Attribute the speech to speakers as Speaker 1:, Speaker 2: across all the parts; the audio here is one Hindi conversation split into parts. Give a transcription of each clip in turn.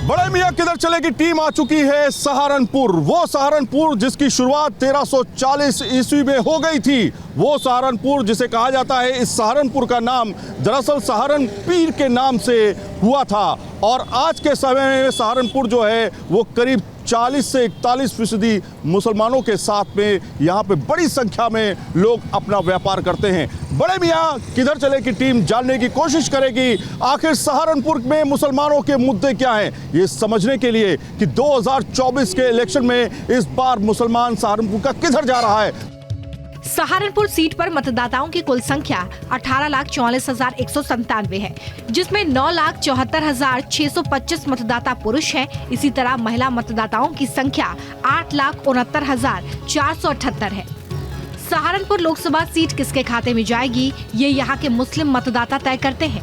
Speaker 1: बड़े मियां किधर चले की टीम आ चुकी है सहारनपुर। वो सहारनपुर जिसकी शुरुआत 1340 ईस्वी में हो गई थी। वो सहारनपुर जिसे कहा जाता है, इस सहारनपुर का नाम दरअसल सहारन पीर के नाम से हुआ था। और आज के समय में सहारनपुर जो है वो करीब 40 से 41% मुसलमानों के साथ में यहाँ पे बड़ी संख्या में लोग अपना व्यापार करते हैं। बड़े मियां किधर चले की टीम जानने की कोशिश करेगी आखिर सहारनपुर में मुसलमानों के मुद्दे क्या हैं, ये समझने के लिए कि 2024 के इलेक्शन में इस बार मुसलमान सहारनपुर का किधर जा रहा है।
Speaker 2: सहारनपुर सीट पर मतदाताओं की कुल संख्या 18,44,197 है, जिसमें 9,74,625 मतदाता पुरुष हैं। इसी तरह महिला मतदाताओं की संख्या 8,69,478 है। सहारनपुर लोकसभा सीट किसके खाते में जाएगी, ये यहाँ के मुस्लिम मतदाता तय करते हैं।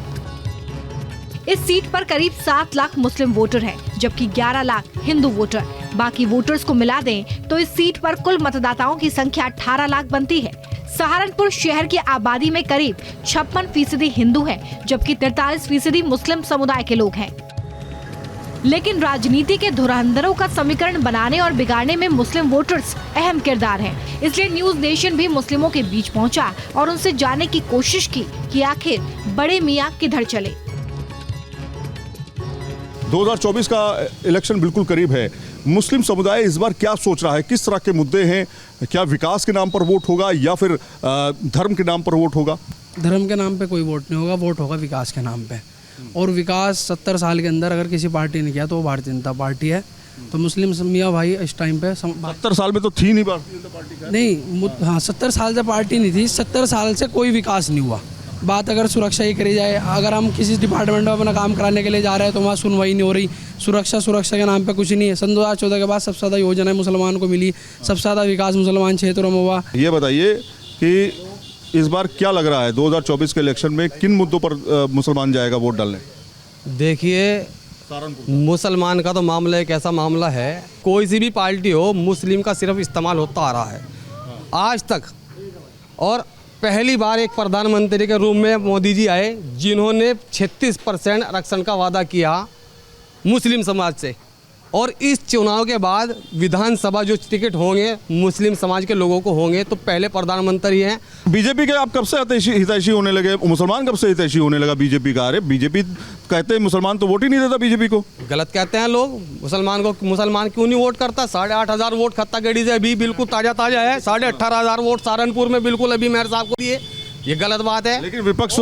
Speaker 2: इस सीट पर करीब 7 लाख मुस्लिम वोटर हैं, जबकि 11 लाख हिंदू वोटर। बाकी वोटर्स को मिला दें तो इस सीट पर कुल मतदाताओं की संख्या 18 लाख बनती है। सहारनपुर शहर की आबादी में करीब 56% हिंदू हैं, जबकि 43% मुस्लिम समुदाय के लोग हैं। लेकिन राजनीति के धुरंधरों का समीकरण बनाने और बिगाड़ने में मुस्लिम वोटर्स अहम किरदार हैं। इसलिए न्यूज नेशन भी मुस्लिमों के बीच पहुंचा और उनसे जानने की कोशिश की कि आखिर बड़े मियां किधर चले।
Speaker 1: 2024 का इलेक्शन बिल्कुल करीब है। मुस्लिम समुदाय इस बार क्या सोच रहा है, किस तरह के मुद्दे हैं? क्या विकास के नाम पर वोट होगा या फिर धर्म के नाम पर वोट होगा?
Speaker 3: धर्म के नाम पे कोई वोट नहीं होगा, वोट होगा विकास के नाम पे। और विकास 70 साल के अंदर अगर किसी पार्टी ने किया तो वो भारतीय जनता पार्टी है। तो मुस्लिम मियाँ भाई इस टाइम पे
Speaker 1: 70 साल में तो थी नहीं भारतीय जनता पार्टी का।
Speaker 3: नहीं, हाँ 70 साल से पार्टी नहीं थी। 70 साल से कोई विकास नहीं हुआ। बात अगर सुरक्षा ही करी जाए, अगर हम किसी डिपार्टमेंट में अपना काम कराने के लिए जा रहे हैं तो वहाँ सुनवाई नहीं हो रही। सुरक्षा के नाम पे कुछ नहीं है। सन 2014 के बाद सबसे ज़्यादा योजनाएं मुसलमान को मिली, सबसे ज़्यादा विकास मुसलमान क्षेत्रों में हुआ।
Speaker 1: ये बताइए कि इस बार क्या लग रहा है 2024 के इलेक्शन में किन मुद्दों पर मुसलमान जाएगा वोट डालने?
Speaker 4: देखिए, मुसलमान का तो मामला एक ऐसा मामला है, कोई सी भी पार्टी हो, मुस्लिम का सिर्फ इस्तेमाल होता आ रहा है आज तक। और पहली बार एक प्रधानमंत्री के रूप में मोदी जी आए, जिन्होंने 36% आरक्षण का वादा किया मुस्लिम समाज से। और इस चुनाव के बाद विधानसभा जो टिकट होंगे मुस्लिम समाज के लोगों को होंगे, तो पहले प्रधानमंत्री हैं।
Speaker 1: बीजेपी के आप कब से हितैषी होने लगे? मुसलमान कब से हितैषी होने लगा बीजेपी का? अरे बीजेपी कहते हैं मुसलमान तो वोट ही नहीं देता बीजेपी को।
Speaker 4: गलत कहते हैं लोग। मुसलमान क्यों नहीं वोट करता? 8,500 वोट खत्तागेड़ी से अभी बिल्कुल ताज़ा है। 18,500 वोट सहारनपुर में बिल्कुल अभी मेयर साहब को दिए। ये गलत बात है।
Speaker 1: लेकिन विपक्ष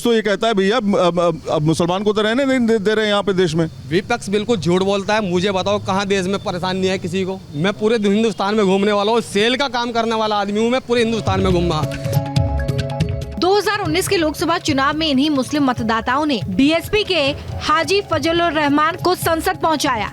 Speaker 1: तो ये कहता है भैया अब मुसलमान को तो रहने नहीं दे रहे हैं यहाँ पे देश में।
Speaker 4: विपक्ष बिल्कुल झूठ बोलता है। मुझे बताओ कहाँ देश में परेशान नहीं है किसी को? मैं पूरे हिंदुस्तान में घूमने वाला हूँ, सेल का काम करने वाला आदमी हूँ। मैं पूरे हिंदुस्तान में घूमा।
Speaker 2: 2019 के लोकसभा चुनाव में इन्हीं मुस्लिम मतदाताओं ने बीएसपी के हाजी फजलुर रहमान को संसद पहुंचाया।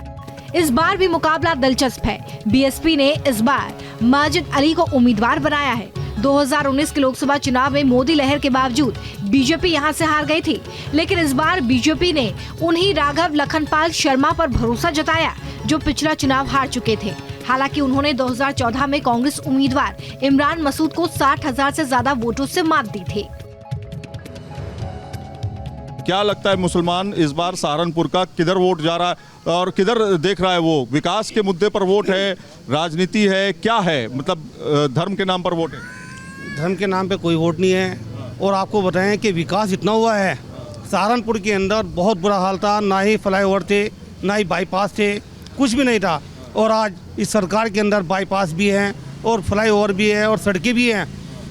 Speaker 2: इस बार भी मुकाबला दिलचस्प है। बीएसपी ने इस बार माजिद अली को उम्मीदवार बनाया है। 2019 के लोकसभा चुनाव में मोदी लहर के बावजूद बीजेपी यहां से हार गई थी, लेकिन इस बार बीजेपी ने उन्हीं राघव लखनपाल शर्मा पर भरोसा जताया जो पिछला चुनाव हार चुके थे। हालांकि उन्होंने 2014 में कांग्रेस उम्मीदवार इमरान मसूद को 60,000 से ज्यादा वोटों से मात दी थी।
Speaker 1: क्या लगता है मुसलमान इस बार सहारनपुर का किधर वोट जा रहा है और किधर देख रहा है? वो विकास के मुद्दे पर वोट है, राजनीति है, क्या है? मतलब धर्म के नाम पर वोट है?
Speaker 5: धर्म के नाम पे कोई वोट नहीं है। और आपको बताएं कि विकास इतना हुआ है सहारनपुर के अंदर, बहुत बुरा हाल था। ना ही फ्लाईओवर थे, ना ही बाईपास थे, कुछ भी नहीं था। और आज इस सरकार के अंदर बाईपास भी हैं और फ्लाईओवर भी है और सड़कें भी हैं।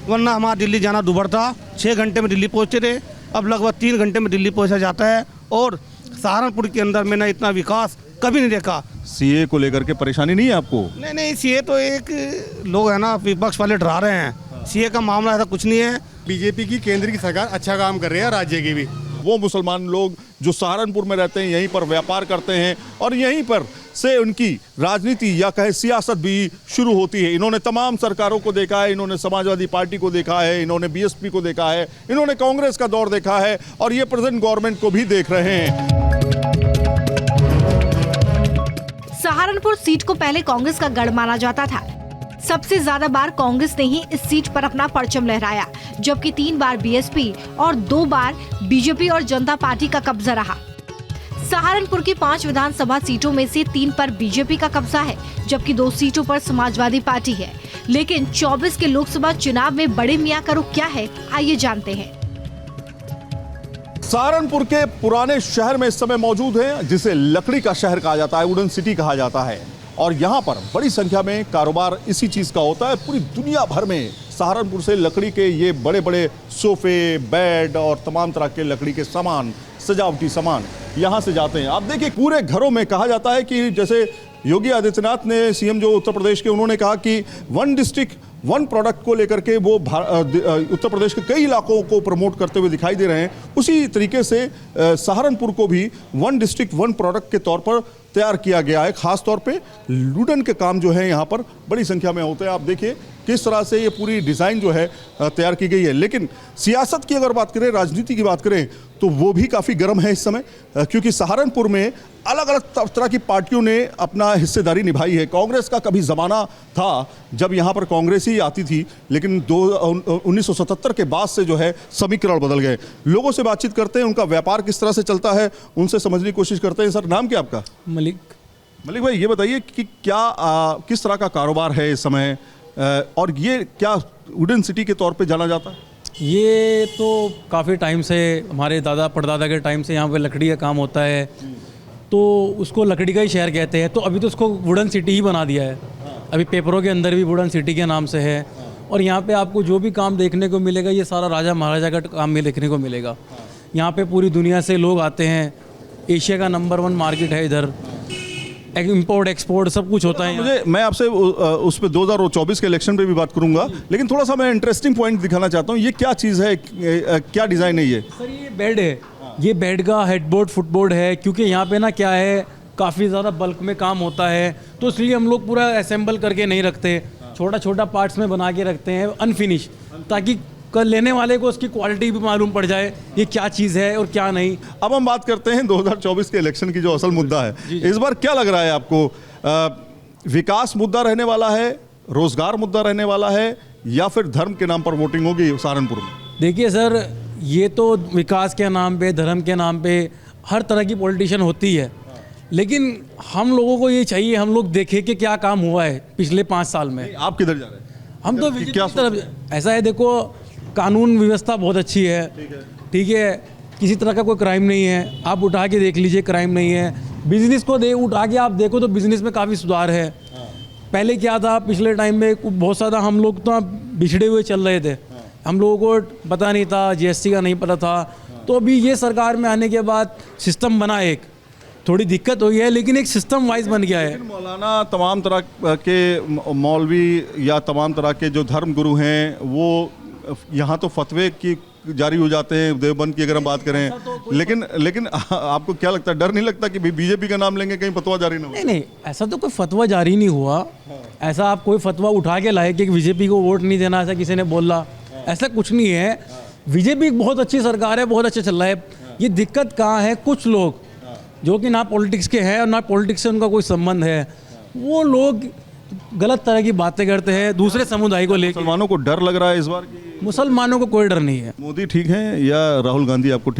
Speaker 5: वरना हमारा दिल्ली जाना दुभर था, 6 घंटे में दिल्ली पहुँचते थे, अब लगभग 3 घंटे में दिल्ली पहुँचा जाता है। और सहारनपुर के अंदर मैंने इतना विकास कभी नहीं देखा।
Speaker 1: सीए को लेकर के परेशानी नहीं है आपको?
Speaker 5: नहीं, सीए तो एक लोग है ना, विपक्ष वाले डरा रहे हैं। सीए का मामला ऐसा कुछ नहीं है।
Speaker 6: बीजेपी की केंद्र की सरकार अच्छा काम कर रही है, राज्य की भी।
Speaker 1: वो मुसलमान लोग जो सहारनपुर में रहते हैं, यहीं पर व्यापार करते हैं और यहीं पर से उनकी राजनीति या कहे सियासत भी शुरू होती है। इन्होंने तमाम सरकारों को देखा है, इन्होंने समाजवादी पार्टी को देखा है, इन्होंने बीएसपी को देखा है, इन्होंने कांग्रेस का दौर देखा है और ये प्रेजेंट गवर्नमेंट को भी देख रहे हैं।
Speaker 2: सहारनपुर सीट को पहले कांग्रेस का गढ़ माना जाता था। सबसे ज्यादा बार कांग्रेस ने ही इस सीट पर अपना परचम लहराया, जबकि 3 बार बीएसपी और 2 बार बीजेपी और जनता पार्टी का कब्जा रहा। सहारनपुर की 5 विधानसभा सीटों में से 3 पर बीजेपी का कब्जा है, जबकि 2 सीटों पर समाजवादी पार्टी है। लेकिन 24 के लोकसभा चुनाव में बड़े मियां का रुख क्या है, आइए जानते हैं।
Speaker 1: सहारनपुर के पुराने शहर में इस समय मौजूद है, जिसे लकड़ी का शहर कहा जाता है, वुडन सिटी कहा जाता है। और यहाँ पर बड़ी संख्या में कारोबार इसी चीज का होता है। पूरी दुनिया भर में सहारनपुर से लकड़ी के ये बड़े बड़े सोफे, बेड और तमाम तरह के लकड़ी के सामान, सजावटी सामान यहाँ से जाते हैं। आप देखिए, पूरे घरों में कहा जाता है कि जैसे योगी आदित्यनाथ ने, सीएम जो उत्तर प्रदेश के, उन्होंने कहा कि 1 डिस्ट्रिक्ट 1 प्रोडक्ट को लेकर के वो उत्तर प्रदेश के कई इलाकों को प्रमोट करते हुए दिखाई दे रहे हैं। उसी तरीके से सहारनपुर को भी 1 डिस्ट्रिक्ट 1 प्रोडक्ट के तौर पर तैयार किया गया है। खास तौर पे वुडन के काम जो है यहाँ पर बड़ी संख्या में होते हैं। आप देखिए किस तरह से ये पूरी डिज़ाइन जो है तैयार की गई है। लेकिन सियासत की अगर बात करें, राजनीति की बात करें, तो वो भी काफ़ी गर्म है इस समय, क्योंकि सहारनपुर में अलग अलग तरह की पार्टियों ने अपना हिस्सेदारी निभाई है। कांग्रेस का कभी ज़माना था जब यहाँ पर कांग्रेस ही आती थी, लेकिन 1977 के बाद से जो है समीकरण बदल गए। लोगों से बातचीत करते हैं, उनका व्यापार किस तरह से चलता है, उनसे समझने की कोशिश करते हैं। सर, नाम क्या आपका? मलिक भाई, ये बताइए कि किस तरह का कारोबार है इस समय, और ये क्या वुडन सिटी के तौर पे जाना जाता है?
Speaker 7: ये तो काफ़ी टाइम से, हमारे दादा परदादा के टाइम से यहाँ पे लकड़ी का काम होता है, तो उसको लकड़ी का ही शहर कहते हैं। तो अभी तो उसको वुडन सिटी ही बना दिया है। अभी पेपरों के अंदर भी वुडन सिटी के नाम से है। और यहाँ पे आपको जो भी काम देखने को मिलेगा, ये सारा राजा महाराजा का काम में देखने को मिलेगा। यहाँ पे पूरी दुनिया से लोग आते हैं। एशिया का नंबर 1 मार्केट है इधर। इंपोर्ट एक्सपोर्ट सब कुछ होता है।
Speaker 1: मैं आपसे उस पे 2024 के इलेक्शन पे भी बात करूंगा, लेकिन थोड़ा सा मैं इंटरेस्टिंग पॉइंट दिखाना चाहता हूँ। ये क्या चीज़ है, क्या डिज़ाइन है ये?
Speaker 7: सर, ये बेड है। ये बेड का हेडबोर्ड फुटबोर्ड है, क्योंकि यहाँ पे ना क्या है, काफ़ी ज़्यादा बल्क में काम होता है, तो इसलिए हम लोग पूरा असेंबल करके नहीं रखते, छोटा छोटा पार्ट्स में बना के रखते हैं अनफिनिश, ताकि कल लेने वाले को उसकी क्वालिटी भी मालूम पड़ जाए, ये क्या चीज़ है और क्या नहीं।
Speaker 1: अब हम बात करते हैं 2024 के इलेक्शन की, जो असल मुद्दा है। इस बार क्या लग रहा है आपको? विकास मुद्दा रहने वाला है, रोजगार मुद्दा रहने वाला है, या फिर धर्म के नाम पर वोटिंग होगी सहारनपुर में?
Speaker 7: देखिए सर, ये तो विकास के नाम पे, धर्म के नाम पे हर तरह की पॉलिटिशियन होती है, लेकिन हम लोगों को ये चाहिए, हम लोग देखें कि क्या काम हुआ है पिछले 5 साल में।
Speaker 1: आप किधर जा रहे हैं?
Speaker 7: हम तो
Speaker 1: क्या
Speaker 7: तरफ ऐसा है, देखो, कानून व्यवस्था बहुत अच्छी है, ठीक है, किसी तरह का कोई क्राइम नहीं है। आप उठा के देख लीजिए, क्राइम नहीं है। बिजनेस को उठा के आप देखो तो बिजनेस में काफ़ी सुधार है। पहले क्या था, पिछले टाइम में बहुत ज़्यादा हम लोग तो बिछड़े हुए चल रहे थे, हम लोगों को पता नहीं था, जीएसटी का नहीं पता था। तो अभी ये सरकार में आने के बाद सिस्टम बना, एक थोड़ी दिक्कत हुई है, लेकिन एक सिस्टम वाइज बन गया है।
Speaker 1: मौलाना, तमाम तरह के मौलवी या तमाम तरह के जो धर्म गुरु हैं, वो यहाँ तो फतवे की जारी हो जाते हैं, देवबंद की अगर हम बात करें, लेकिन आपको क्या लगता है, डर नहीं लगता कि बीजेपी का नाम लेंगे कहीं फतवा जारी ना हो?
Speaker 7: नहीं, ऐसा तो कोई फतवा जारी नहीं हुआ। ऐसा आप कोई फतवा उठा के लाए कि बीजेपी को वोट नहीं देना, ऐसा किसी ने बोला? ऐसा कुछ नहीं है। बीजेपी बहुत अच्छी सरकार है, बहुत अच्छा चल रहा है। ये दिक्कत कहाँ है, कुछ लोग जो कि ना पॉलिटिक्स के हैं और ना पॉलिटिक्स से उनका कोई संबंध है, वो लोग गलत तरह की बातें करते हैं दूसरे समुदाय को लेकर।
Speaker 1: मुसलमानों को डर लग रहा है इस बार?
Speaker 7: मुसलमानों को कोई डर नहीं है।
Speaker 1: मोदी ठीक है या राहुल गांधी आपको